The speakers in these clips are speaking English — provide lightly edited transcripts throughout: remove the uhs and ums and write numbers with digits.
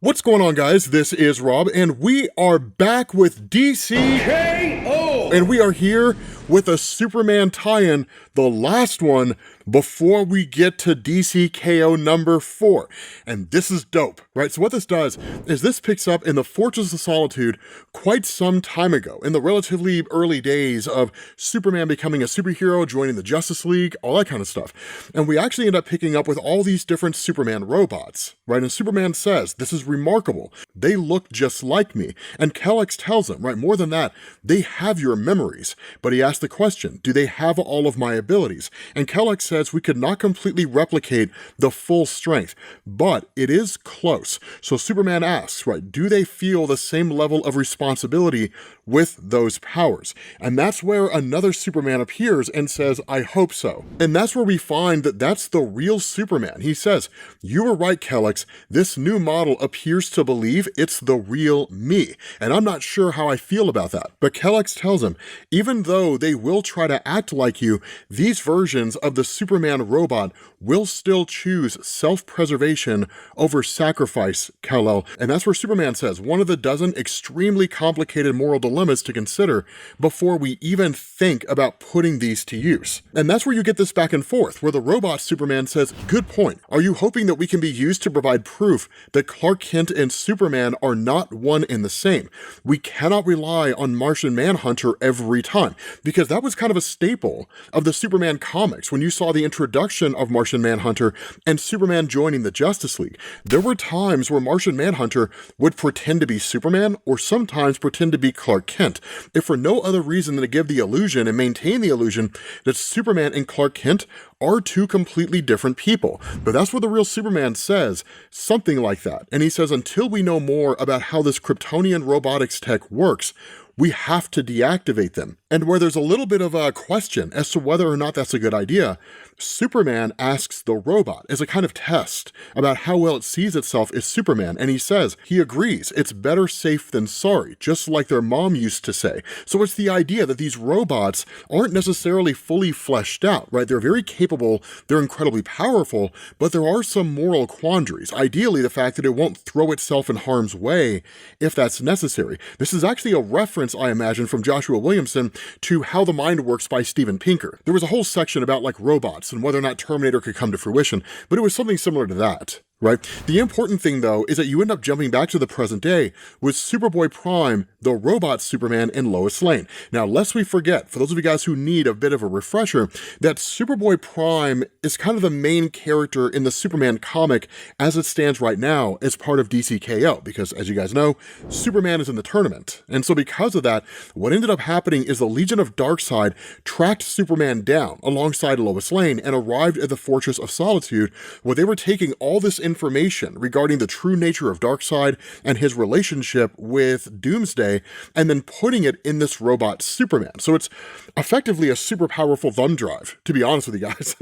What's going on, guys? This is Rob, and we are back with DC KO! And we are here with a Superman tie-in, the last one before we get to DC KO number 4. And this is dope, right? So what this does is this picks up in the Fortress of Solitude quite some time ago, in the relatively early days of Superman becoming a superhero, joining the Justice League, all that kind of stuff. And we actually end up picking up with all these different Superman robots, right? And Superman says, this is remarkable. They look just like me. And Kelex tells him, right, more than that, they have your memories. But he asks the question, do they have all of my abilities? And Kelex says we could not completely replicate the full strength, but it is close. So Superman asks, right, do they feel the same level of responsibility with those powers? And that's where another Superman appears and says, I hope so. And that's where we find that that's the real Superman. He says, you were right, Kelex. This new model appears to believe it's the real me. And I'm not sure how I feel about that. But Kelex tells him, even though they will try to act like you, these versions of the Superman robot will still choose self-preservation over sacrifice, Kal-El. And that's where Superman says, one of the dozen extremely complicated moral dilemmas to consider before we even think about putting these to use. And that's where you get this back and forth, where the robot Superman says, good point. Are you hoping that we can be used to provide proof that Clark Kent and Superman are not one and the same? We cannot rely on Martian Manhunter every time, because that was kind of a staple of the Superman comics. When you saw the introduction of Martian Manhunter and Superman joining the Justice League, there were times where Martian Manhunter would pretend to be Superman or sometimes pretend to be Clark Kent, if for no other reason than to give the illusion and maintain the illusion that Superman and Clark Kent are two completely different people. But that's what the real Superman says, something like that. And he says, until we know more about how this Kryptonian robotics tech works, we have to deactivate them. And where there's a little bit of a question as to whether or not that's a good idea, Superman asks the robot as a kind of test about how well it sees itself as Superman, and he says he agrees it's better safe than sorry, just like their mom used to say. So it's the idea that these robots aren't necessarily fully fleshed out, right? They're very capable, they're incredibly powerful, but there are some moral quandaries. Ideally, the fact that it won't throw itself in harm's way if that's necessary. This is actually a reference, I imagine, from Joshua Williamson to How the Mind Works by Steven Pinker. There was a whole section about like robots and whether or not Terminator could come to fruition, but it was something similar to that. Right? The important thing, though, is that you end up jumping back to the present day with Superboy Prime, the robot Superman, and Lois Lane. Now, lest we forget, for those of you guys who need a bit of a refresher, that Superboy Prime is kind of the main character in the Superman comic as it stands right now as part of DC KO, because as you guys know, Superman is in the tournament. And so because of that, what ended up happening is the Legion of Darkseid tracked Superman down alongside Lois Lane and arrived at the Fortress of Solitude, where they were taking all this information regarding the true nature of Darkseid and his relationship with Doomsday, and then putting it in this robot Superman. So it's effectively a super powerful thumb drive, to be honest with you guys.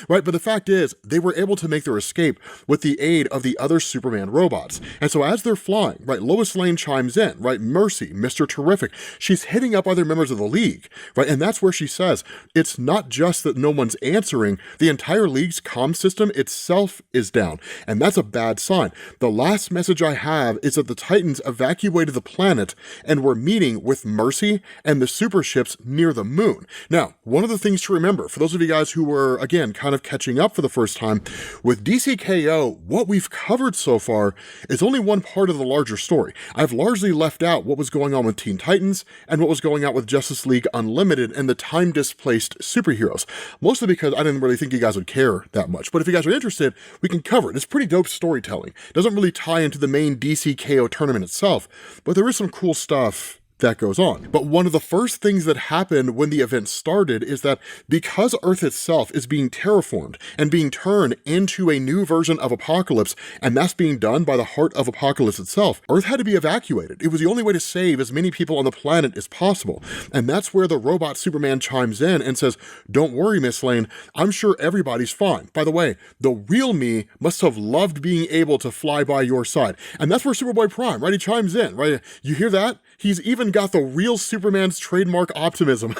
Right? But the fact is, they were able to make their escape with the aid of the other Superman robots. And so as they're flying, right, Lois Lane chimes in, right? Mercy, Mr. Terrific. She's hitting up other members of the League, right? And that's where she says, it's not just that no one's answering, the entire League's comm system itself is down, and that's a bad sign. The last message I have is that the Titans evacuated the planet and were meeting with Mercy and the super ships near the moon. Now, one of the things to remember, for those of you guys who were, again, kind of catching up for the first time, with DC KO, what we've covered so far is only one part of the larger story. I've largely left out what was going on with Teen Titans and what was going on with Justice League Unlimited and the time-displaced superheroes, mostly because I didn't really think you guys would care that much. But if you guys are interested, we can cover it. It's pretty dope storytelling. It doesn't really tie into the main DC KO tournament itself, but there is some cool stuff that goes on. But one of the first things that happened when the event started is that because Earth itself is being terraformed and being turned into a new version of Apokolips, and that's being done by the heart of Apokolips itself, Earth had to be evacuated. It was the only way to save as many people on the planet as possible. And that's where the robot Superman chimes in and says, don't worry, Miss Lane, I'm sure everybody's fine. By the way, the real me must have loved being able to fly by your side. And that's where Superboy Prime, right? He chimes in, right? You hear that? He's even even got the real Superman's trademark optimism.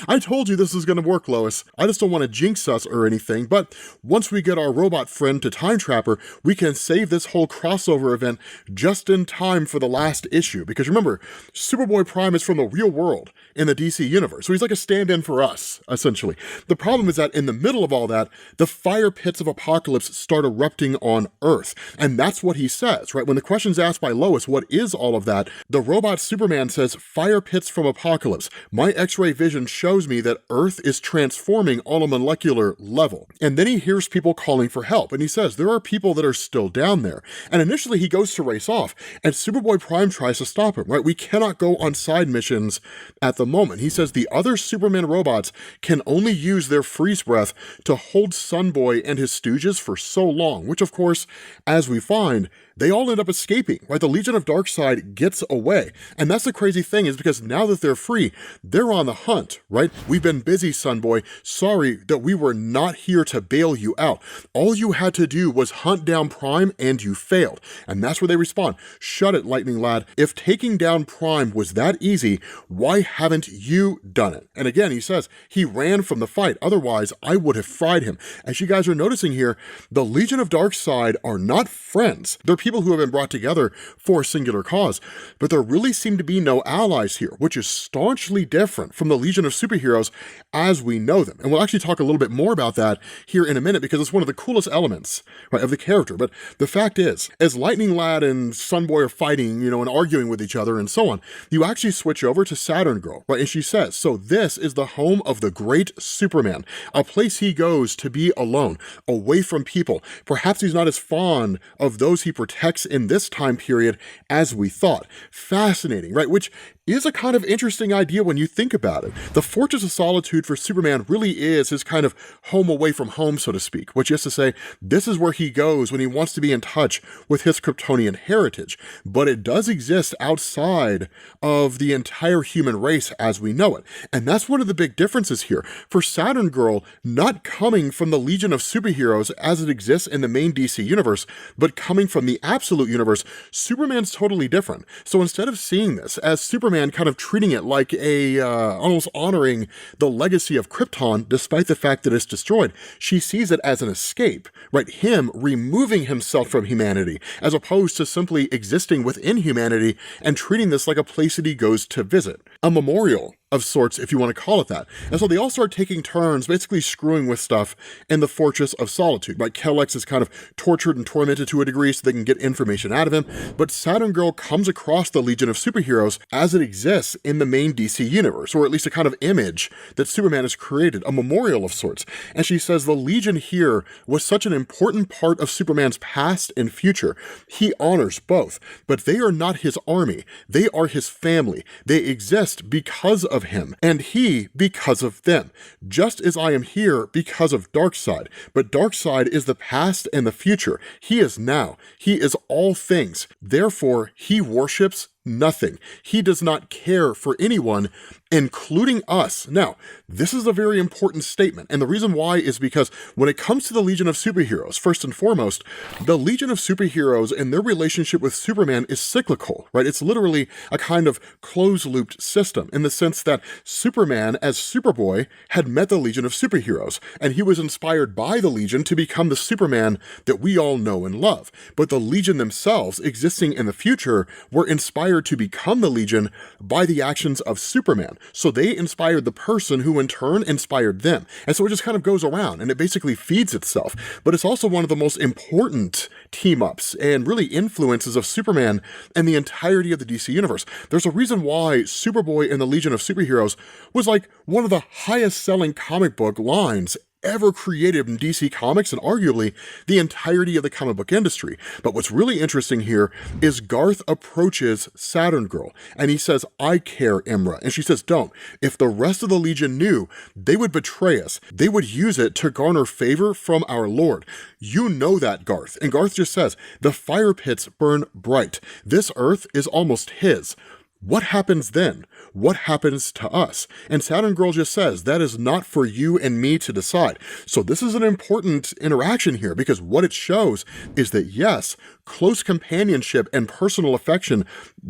I told you this was gonna work, Lois. I just don't want to jinx us or anything, but once we get our robot friend to Time Trapper, we can save this whole crossover event just in time for the last issue. Because remember, Superboy Prime is from the real world in the DC universe, so he's like a stand-in for us, essentially. The problem is that in the middle of all that, the fire pits of Apokolips start erupting on Earth, and that's what he says, right? When the question's asked by Lois, what is all of that? The robot Superman says, fire pits from Apokolips. My X-ray vision shows me that Earth is transforming on a molecular level. And then he hears people calling for help, and he says, there are people that are still down there. And initially he goes to race off, and Superboy Prime tries to stop him, right? We cannot go on side missions at the moment. He says the other Superman robots can only use their freeze breath to hold Sunboy and his stooges for so long, which of course, as we find, they all end up escaping, right? The Legion of Darkseid gets away. And that's the crazy thing, is because now that they're free, they're on the hunt, right? We've been busy, Sunboy. Sorry that we were not here to bail you out. All you had to do was hunt down Prime and you failed. And that's where they respond. Shut it, Lightning Lad. If taking down Prime was that easy, why haven't you done it? And again, he says, he ran from the fight. Otherwise, I would have fried him. As you guys are noticing here, the Legion of Darkseid are not friends. They're people who have been brought together for a singular cause, but there really seem to be no allies here, which is staunchly different from the Legion of Superheroes as we know them. And we'll actually talk a little bit more about that here in a minute, because it's one of the coolest elements, right, of the character. But the fact is, as Lightning Lad and Sunboy are fighting, and arguing with each other and so on, you actually switch over to Saturn Girl, right? And she says, so this is the home of the great Superman, a place he goes to be alone, away from people. Perhaps he's not as fond of those he protects in this time period as we thought. Fascinating, right? Which is a kind of interesting idea when you think about it. The Fortress of Solitude for Superman really is his kind of home away from home, so to speak, which is to say, this is where he goes when he wants to be in touch with his Kryptonian heritage. But it does exist outside of the entire human race as we know it. And that's one of the big differences here. For Saturn Girl, not coming from the Legion of Superheroes as it exists in the main DC universe, but coming from the absolute universe, Superman's totally different. So instead of seeing this as Superman kind of treating it like almost honoring the legacy of Krypton, despite the fact that it's destroyed, she sees it as an escape, right? Him removing himself from humanity, as opposed to simply existing within humanity and treating this like a place that he goes to visit. A memorial of sorts, if you want to call it that. And so they all start taking turns basically screwing with stuff in the Fortress of Solitude. Like Kelex is kind of tortured and tormented to a degree so they can get information out of him, but Saturn Girl comes across the Legion of Superheroes as it exists in the main DC universe, or at least a kind of image that Superman has created, a memorial of sorts. And she says the Legion here was such an important part of Superman's past and future. He honors both, but they are not his army. They are his family. They exist because of him, and he because of them, just as I am here because of Darkseid. But Darkseid is the past and the future. He is now. He is all things. Therefore, he worships nothing. He does not care for anyone, including us. Now, this is a very important statement, and the reason why is because when it comes to the Legion of Superheroes, first and foremost, the Legion of Superheroes and their relationship with Superman is cyclical, right? It's literally a kind of closed-looped system in the sense that Superman, as Superboy, had met the Legion of Superheroes, and he was inspired by the Legion to become the Superman that we all know and love. But the Legion themselves, existing in the future, were inspired to become the Legion by the actions of Superman. So they inspired the person who in turn inspired them. And so it just kind of goes around and it basically feeds itself. But it's also one of the most important team-ups and really influences of Superman and the entirety of the DC universe. There's a reason why Superboy and the Legion of Superheroes was like one of the highest selling comic book lines ever created in DC Comics and arguably the entirety of the comic book industry. But what's really interesting here is Garth approaches Saturn Girl and he says, I care, Imra. And she says, don't. If the rest of the Legion knew, they would betray us. They would use it to garner favor from our Lord. You know that, Garth. And Garth just says, the fire pits burn bright. This earth is almost his. What happens then? What happens to us? And Saturn Girl just says, that is not for you and me to decide. So this is an important interaction here because what it shows is that yes, close companionship and personal affection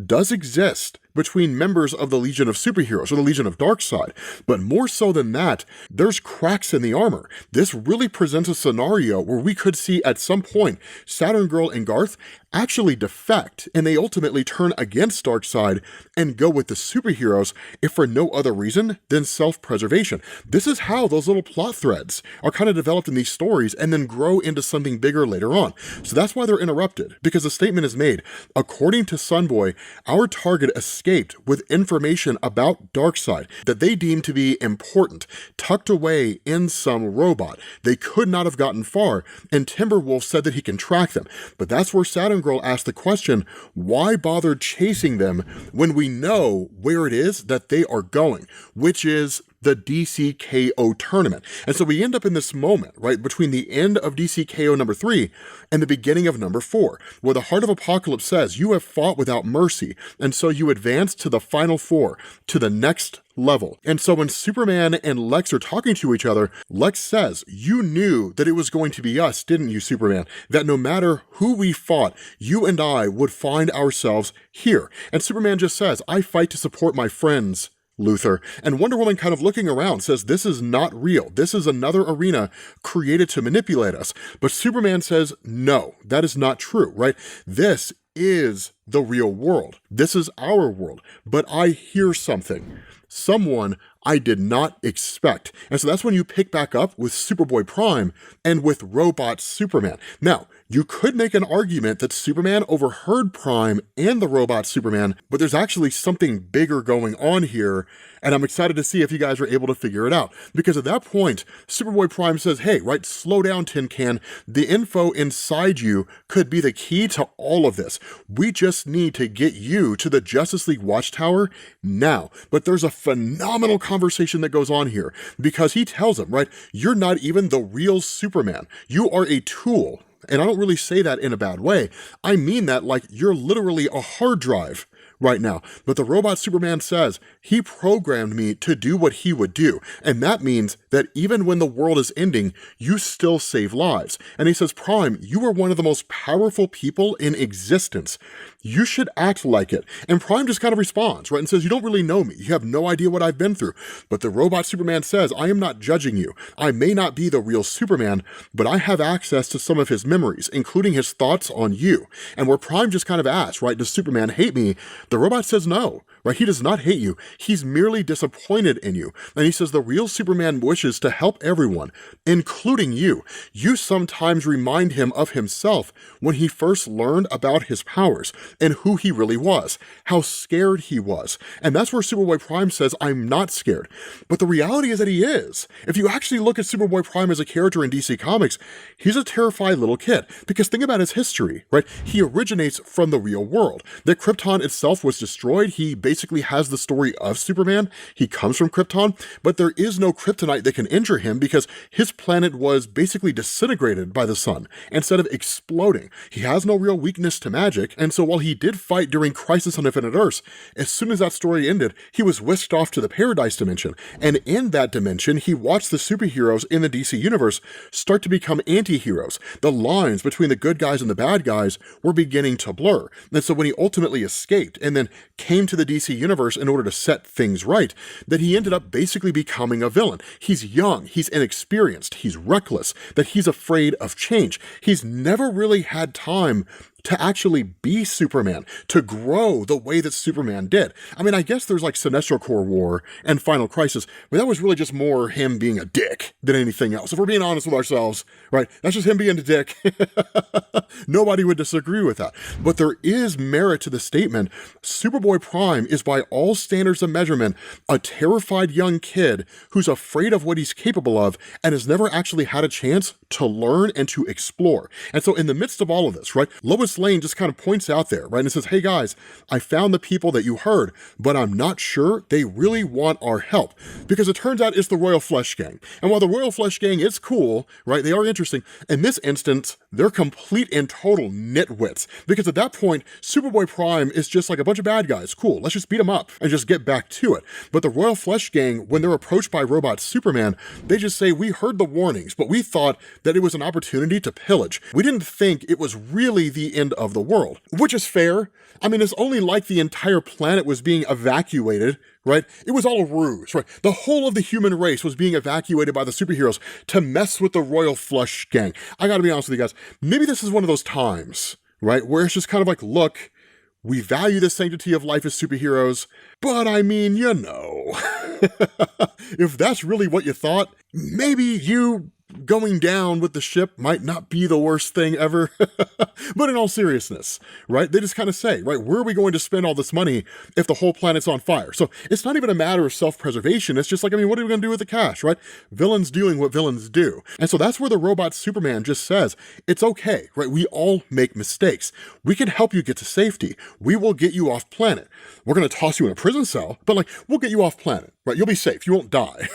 does exist between members of the Legion of Superheroes, or the Legion of Darkseid. But more so than that, there's cracks in the armor. This really presents a scenario where we could see at some point Saturn Girl and Garth actually defect, and they ultimately turn against Darkseid and go with the superheroes, if for no other reason than self-preservation. This is how those little plot threads are kind of developed in these stories and then grow into something bigger later on. So that's why they're interrupted, because the statement is made, according to Sunboy, our target escaped with information about Darkseid that they deemed to be important, tucked away in some robot. They could not have gotten far, and Timberwolf said that he can track them. But that's where Saturn Girl asked the question, why bother chasing them when we know where it is that they are going, which is the DCKO tournament. And so we end up in this moment, right, between the end of DCKO number 3 and the beginning of number 4, where the Heart of Apokolips says, you have fought without mercy, and so you advance to the final 4, to the next level. And so when Superman and Lex are talking to each other, Lex says, you knew that it was going to be us, didn't you, Superman? That no matter who we fought, you and I would find ourselves here. And Superman just says, I fight to support my friends, Luthor. And Wonder Woman, kind of looking around, says this is not real. This is another arena created to manipulate us. But Superman says, no, that is not true, right? This is the real world. This is our world. But I hear something. Someone I did not expect. And so that's when you pick back up with Superboy Prime and with Robot Superman. Now, you could make an argument that Superman overheard Prime and the Robot Superman, but there's actually something bigger going on here, and I'm excited to see if you guys are able to figure it out. Because at that point, Superboy Prime says, hey, right, slow down, Tin Can. The info inside you could be the key to all of this. We just need to get you to the Justice League Watchtower now. But there's a phenomenal conversation that goes on here, because he tells him, right, you're not even the real Superman. You are a tool. And I don't really say that in a bad way. I mean that like you're literally a hard drive right now. But the Robot Superman says, he programmed me to do what he would do. And that means that even when the world is ending, you still save lives. And he says, Prime, you are one of the most powerful people in existence. You should act like it. And Prime just kind of responds, right, and says, you don't really know me. You have no idea what I've been through. But the Robot Superman says, I am not judging you. I may not be the real Superman, but I have access to some of his memories, including his thoughts on you. And where Prime just kind of asks, right, does Superman hate me? The robot says no, right? He does not hate you. He's merely disappointed in you. And he says the real Superman wishes to help everyone, including you. You sometimes remind him of himself when he first learned about his powers and who he really was, how scared he was. And that's where Superboy Prime says, I'm not scared. But the reality is that he is. If you actually look at Superboy Prime as a character in DC Comics, he's a terrified little kid. Because think about his history, right? He originates from the real world. That Krypton itself was destroyed. He basically has the story of Superman. He comes from Krypton, but there is no kryptonite that can injure him because his planet was basically disintegrated by the sun instead of exploding. He has no real weakness to magic, and so while he did fight during Crisis on Infinite Earths, as soon as that story ended, he was whisked off to the Paradise Dimension, and in that dimension, he watched the superheroes in the DC Universe start to become anti-heroes. The lines between the good guys and the bad guys were beginning to blur, and so when he ultimately escaped and then came to the DC Universe in order to set things right, that he ended up basically becoming a villain. He's young, he's inexperienced, he's reckless, that he's afraid of change. He's never really had time to actually be Superman, to grow the way that Superman did. I mean, I guess there's like Sinestro Corps War and Final Crisis, but that was really just more him being a dick than anything else. If we're being honest with ourselves, right? That's just him being a dick. Nobody would disagree with that. But there is merit to the statement, Superboy Prime is by all standards of measurement a terrified young kid who's afraid of what he's capable of and has never actually had a chance to learn and to explore. And so in the midst of all of this, right, Lois Lane just kind of points out there, right, and says, hey guys, I found the people that you heard, but I'm not sure they really want our help, because it turns out it's the Royal Flush Gang. And while the Royal Flush Gang is cool, right, they are interesting, in this instance, they're complete and total nitwits, because at that point, Superboy Prime is just like a bunch of bad guys. Cool, let's just beat them up and just get back to it. But the Royal Flush Gang, when they're approached by Robot Superman, they just say, we heard the warnings, but we thought that it was an opportunity to pillage. We didn't think it was really the end of the world, which is fair. I mean, it's only like the entire planet was being evacuated, right? It was all a ruse, right? The whole of the human race was being evacuated by the superheroes to mess with the Royal Flush gang. I gotta be honest with you guys, maybe this is one of those times, right, where it's just kind of like, look, we value the sanctity of life as superheroes, but I mean, you know, if that's really what you thought, maybe you going down with the ship might not be the worst thing ever. But in all seriousness, right, they just kind of say, right, where are we going to spend all this money if the whole planet's on fire? So it's not even a matter of self-preservation. It's just like, I mean, what are we going to do with the cash, right? Villains doing what villains do. And so that's where the robot Superman just says, it's okay, right? We all make mistakes. We can help you get to safety. We will get you off planet. We're going to toss you in a prison cell, but like, we'll get you off planet, right? You'll be safe. You won't die.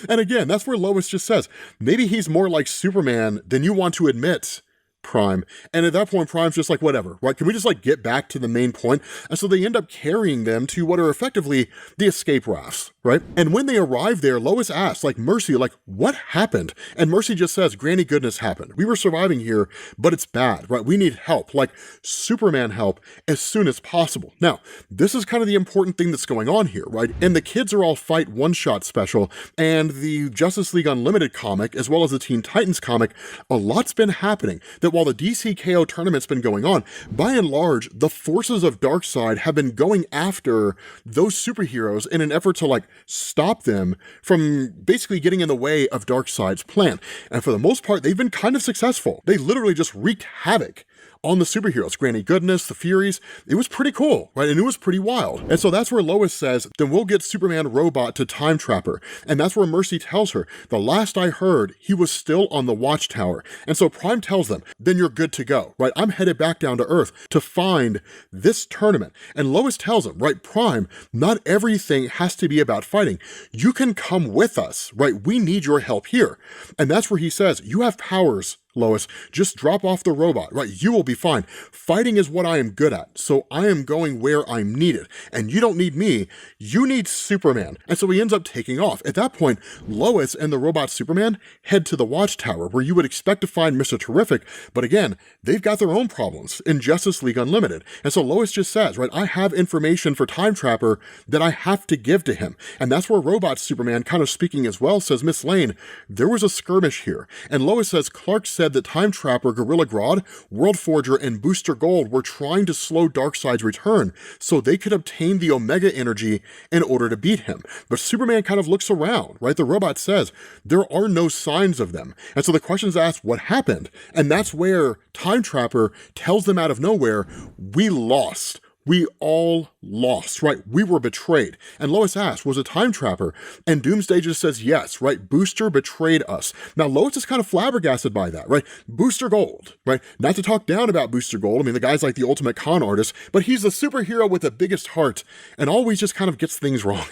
And again, that's where Lois just says, maybe he's more like Superman than you want to admit, Prime. And at that point, Prime's just like, whatever, right? Can we just like get back to the main point? And so they end up carrying them to what are effectively the escape rafts, right? And when they arrive there, Lois asks, like, Mercy, like, what happened? And Mercy just says, Granny goodness happened. We were surviving here, but it's bad, right? We need help, like Superman help as soon as possible. Now, this is kind of the important thing that's going on here, right? And the Kids Are All Fight one-shot special and the Justice League Unlimited comic, as well as the Teen Titans comic, a lot's been happening that while the DC KO tournament's been going on, by and large, the forces of Darkseid have been going after those superheroes in an effort to like stop them from basically getting in the way of Darkseid's plan. And for the most part, they've been kind of successful. They literally just wreaked havoc on the superheroes, Granny Goodness, the Furies. It was pretty cool, right? And it was pretty wild. And so that's where Lois says, then we'll get Superman robot to Time Trapper. And that's where Mercy tells her, the last I heard, he was still on the watchtower. And so Prime tells them, then you're good to go, right? I'm headed back down to Earth to find this tournament. And Lois tells him, right, Prime, not everything has to be about fighting. You can come with us, right? We need your help here. And that's where he says, you have powers, Lois, just drop off the robot, right? You will be fine. Fighting is what I am good at, so I am going where I'm needed. And you don't need me, you need Superman. And so he ends up taking off. At that point, Lois and the robot Superman head to the watchtower, where you would expect to find Mr. Terrific, but again, they've got their own problems in Justice League Unlimited. And so Lois just says, right, I have information for Time Trapper that I have to give to him. And that's where robot Superman, kind of speaking as well, says, Miss Lane, there was a skirmish here. And Lois says, Clark said that Time Trapper, Gorilla Grodd, World Forger, and Booster Gold were trying to slow Darkseid's return so they could obtain the Omega energy in order to beat him. But Superman kind of looks around, right? The robot says, there are no signs of them. And so the question's asked, what happened? And that's where Time Trapper tells them out of nowhere, we lost. We all lost, right? We were betrayed. And Lois asks, was it Time Trapper? And Doomsday just says yes, right? Booster betrayed us. Now, Lois is kind of flabbergasted by that, right? Booster Gold, right? Not to talk down about Booster Gold. I mean, the guy's like the ultimate con artist, but he's the superhero with the biggest heart and always just kind of gets things wrong.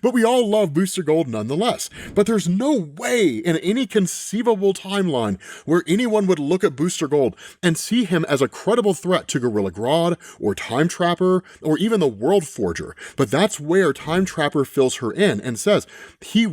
But we all love Booster Gold nonetheless. But there's no way in any conceivable timeline where anyone would look at Booster Gold and see him as a credible threat to Gorilla Grodd or Time Trapper, or even the World Forger. But that's where Time Trapper fills her in and says, he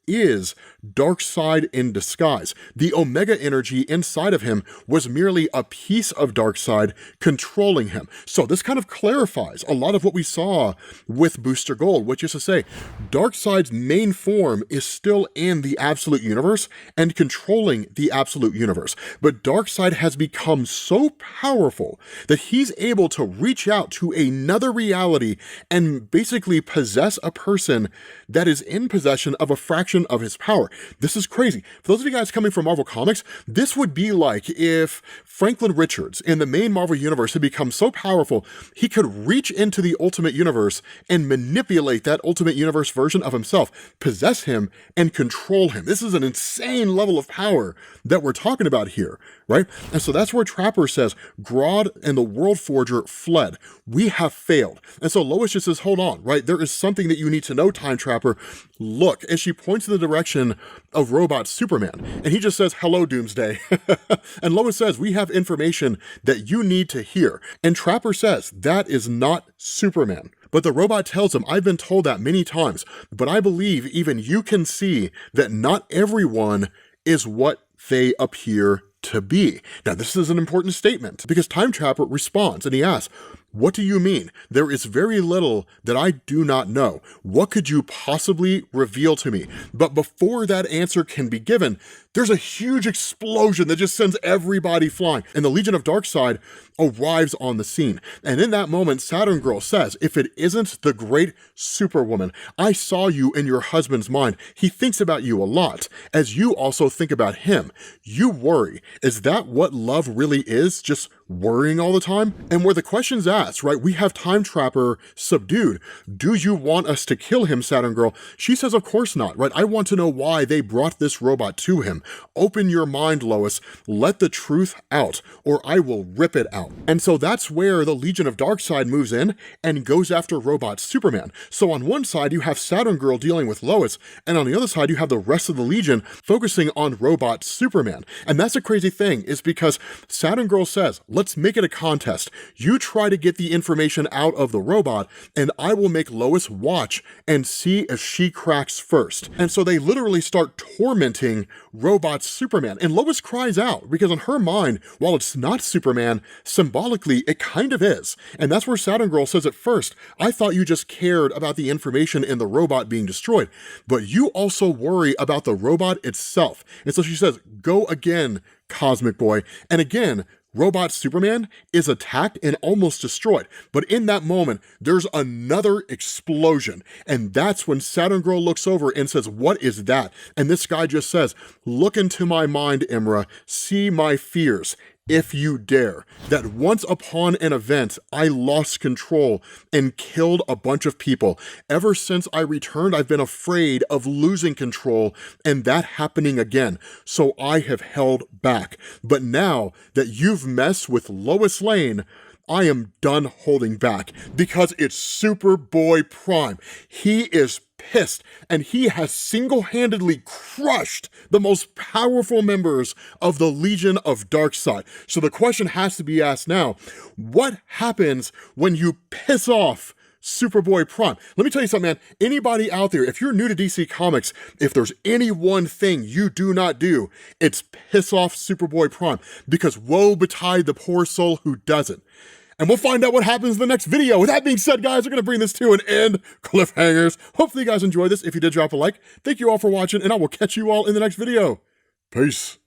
is Darkseid in disguise. The Omega energy inside of him was merely a piece of Darkseid controlling him. So this kind of clarifies a lot of what we saw with Booster Gold, which is to say, Darkseid's main form is still in the Absolute Universe and controlling the Absolute Universe. But Darkseid has become so powerful that he's able to reach out to another reality and basically possess a person that is in possession of a fraction of his power. This is crazy. For those of you guys coming from Marvel Comics, this would be like if Franklin Richards in the main Marvel Universe had become so powerful, he could reach into the Ultimate Universe and manipulate that Ultimate Universe version of himself, possess him, and control him. This is an insane level of power that we're talking about here, right? And so that's where Trapper says, Grodd and the World Forger fled. We have failed. And so Lois just says, hold on, right? There is something that you need to know, Time Trapper. Look, and she points in the direction of robot Superman. And he just says, hello, Doomsday. And Lois says, we have information that you need to hear. And Trapper says, that is not Superman. But the robot tells him, I've been told that many times, but I believe even you can see that not everyone is what they appear to be. Now, this is an important statement because Time Trapper responds and he asks, what do you mean? There is very little that I do not know. What could you possibly reveal to me? But before that answer can be given, there's a huge explosion that just sends everybody flying. And the Legion of Darkseid arrives on the scene. And in that moment, Saturn Girl says, if it isn't the great Superwoman, I saw you in your husband's mind. He thinks about you a lot, as you also think about him. You worry. Is that what love really is? Just worrying all the time? And where the question's asked, right, we have Time Trapper subdued. Do you want us to kill him, Saturn Girl? She says, of course not, right? I want to know why they brought this robot to him. Open your mind, Lois. Let the truth out, or I will rip it out. And so that's where the Legion of Darkseid moves in and goes after Robot Superman. So on one side, you have Saturn Girl dealing with Lois, and on the other side, you have the rest of the Legion focusing on Robot Superman. And that's a crazy thing, is because Saturn Girl says, let's make it a contest. You try to get the information out of the robot, and I will make Lois watch and see if she cracks first. And so they literally start tormenting Robot Superman. And Lois cries out, because in her mind, while it's not Superman, symbolically, it kind of is. And that's where Saturn Girl says at first, I thought you just cared about the information in the robot being destroyed, but you also worry about the robot itself. And so she says, go again, Cosmic Boy. And again, Robot Superman is attacked and almost destroyed. But in that moment, there's another explosion. And that's when Saturn Girl looks over and says, what is that? And this guy just says, look into my mind, Imra, see my fears. If you dare, that once upon an event, I lost control and killed a bunch of people. Ever since I returned, I've been afraid of losing control and that happening again. So I have held back. But now that you've messed with Lois Lane, I am done holding back because it's Superboy Prime. He is pissed, and he has single-handedly crushed the most powerful members of the Legion of Darkseid. So the question has to be asked now, what happens when you piss off Superboy Prime? Let me tell you something, man. Anybody out there, if you're new to DC Comics, if there's any one thing you do not do, it's piss off Superboy Prime, because woe betide the poor soul who doesn't. And we'll find out what happens in the next video. With that being said, guys, we're going to bring this to an end. Cliffhangers. Hopefully you guys enjoyed this. If you did, drop a like. Thank you all for watching, and I will catch you all in the next video. Peace.